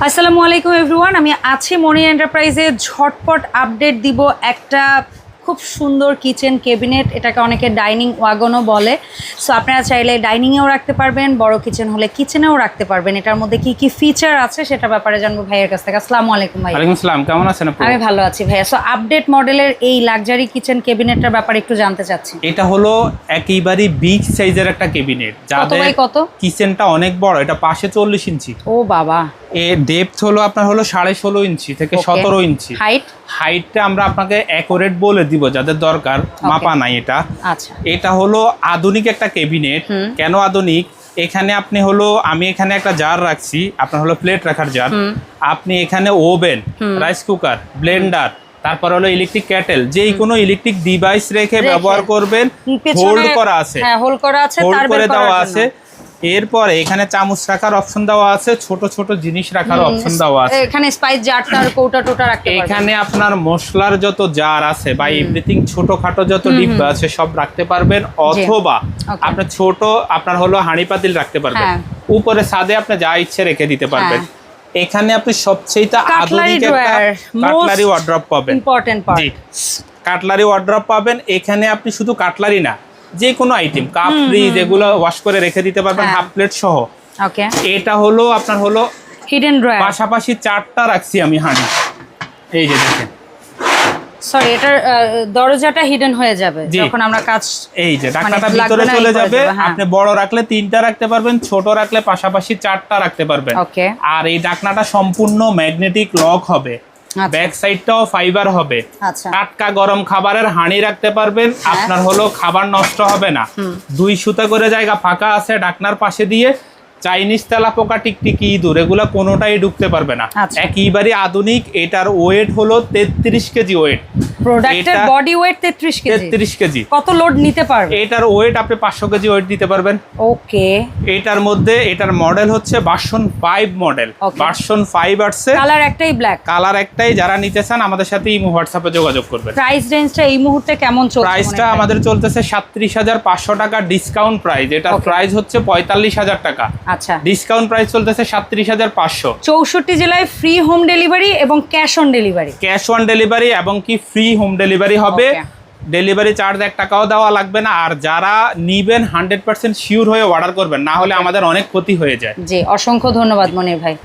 আসসালামু আলাইকুম এভরিওয়ান, আমি আছি মনি এন্টারপ্রাইজে। ঝটপট আপডেট দিব একটা খুব সুন্দর কিচেন ক্যাবিনেট, এটাকে অনেকে ডাইনিং ওয়াগনও বলে। সো আপনারা চাইলে ডাইনিংয়েও রাখতে পারবেন, বড় কিচেন হলে কিচেনেও রাখতে পারবেন। এটার মধ্যে কি কি ফিচার আছে সেটা ব্যাপারে জানবো ভাইয়ের কাছ থেকে। আসসালামু আলাইকুম ভাই। ওয়ালাইকুম আসসালাম, কেমন আছেন আপনি? আমি ভালো আছি ভাইয়া। সো আপডেট মডেলের এই লাক্সারি কিচেন ক্যাবিনেটটার ব্যাপারে একটু জানতে চাচ্ছি। এটা হলো একেবারে বিগ সাইজের একটা ক্যাবিনেট, যাদের কত? কিচেনটা অনেক বড়। এটা পাশে 40 ইঞ্চি। ও বাবা। এর ডেপথ হলো আপনার হলো 16.5 ইঞ্চি থেকে 17 ইঞ্চি। হাইটটা আমরা আপনাকে অ্যাকুরেট বলে দিব যাদের দরকার, মাপা নাই এটা। আচ্ছা, এটা হলো আধুনিক একটা ক্যাবিনেট। কেন আধুনিক? এখানে আপনি হলো, আমি এখানে একটা জার রাখছি, আপনার হলো প্লেট রাখার জার। আপনি এখানে ওভেন, রাইস কুকার, ব্লেন্ডার, তারপর হলো ইলেকট্রিক ক্যাটেল, যেই কোনো ইলেকট্রিক ডিভাইস রেখে ব্যবহার করবেন। হোল্ড করা আছে, হ্যাঁ হোল্ড করা আছে, হোল্ড করে দেওয়া আছে। এরপর এখানে চামচ রাখার অপশন দেওয়া আছে, ছোট ছোট জিনিস রাখার অপশন দেওয়া আছে। এখানে স্পাইস জারটার কৌটা টোটা রাখতে পারবেন। এখানে আপনার মশলার যত জার আছে বা এভরিথিং ছোটখাটো যত ডিব্বা আছে সব রাখতে পারবেন, অথবা আপনার ছোট আপনার হলো হাঁড়ি পাতিল রাখতে পারবেন। উপরে ছাদে আপনি যা ইচ্ছে রেখে দিতে পারবেন। এখানে আপনি সবচেয়ে আধুনিক একটা কাটলারি ওয়ার্ড্রপ পাবেন। জি, কাটলারি ওয়ার্ড্রপ পাবেন। এখানে আপনি শুধু কাটলারি না, যে কোনো আইটেম, কাপ, ফ্রিজ, এগুলো ওয়াশ করে রেখে দিতে পারবেন, হাফ প্লেট সহ। ওকে, এটা হলো আপনার হলো হিডেন ড্রয়ার। পাশাপাশি 4টা রাখছি আমি হাঁড়ি। এই যে দেখেন, সরি, এটার দরজাটা হিডেন হয়ে যাবে যখন আমরা কাজ, এই যে ঢাকনাটা ভিতরে চলে যাবে। আপনি বড় রাখলে 3টা রাখতে পারবেন, ছোট রাখলে পাশাপাশি 4টা রাখতে পারবেন। ওকে, আর এই ঢাকনাটা সম্পূর্ণ ম্যাগনেটিক লক হবে, ব্যাক সাইডটাও ফাইবার হবে। টাটকা গরম খাবারের হাঁড়ি রাখতে পারবেন, আপনার হলো খাবার নষ্ট হবে না। 2 সুতা করে জায়গা ফাঁকা আছে ঢাকনার পাশে দিয়ে। চাইনিজ তেলাপোকা, টিকটিকি, ইঁদুর, এগুলা কোনোটাই ঢুকতে পারবে না। একেবারে আধুনিক। এটার ওয়েট হলো 33 কেজি ওয়েট। প্রোডাক্টের বডি ওয়েট 33 কেজি। কত লোড নিতে পারবে? এটার ওয়েট আপনি 500 কেজি ওয়েট দিতে পারবেন। ওকে, এটার মধ্যে এটার মডেল হচ্ছে ভার্সন 5 মডেল। ভার্সন 5 আসছে। কালার একটাই, ব্ল্যাক কালার একটাই। যারা নিতে চান আমাদের সাথে ইমো হোয়াটসঅ্যাপে যোগাযোগ করবেন। প্রাইস রেঞ্জটা এই মুহূর্তে কেমন চলছে? প্রাইসটা আমাদের চলতেছে 37,500 টাকা ডিসকাউন্ট প্রাইস। এটার প্রাইস হচ্ছে 45,000 টাকা। আচ্ছা, ডিসকাউন্ট প্রাইস চলতেছে 37,500। 64 জেলায় ফ্রি হোম ডেলিভারি এবং cash on delivery. Cash on delivery এবং কি ফ্রি হোম ডেলিভারি হবে। ডেলিভারি চার্জ 1 টাকাও দেওয়া লাগবে না। আর যারা নিবেন 100% শিওর হয়ে অর্ডার করবেন, না হলে আমাদের অনেক ক্ষতি হয়ে যায়। জি, অসংখ্য ধন্যবাদ মনির ভাই।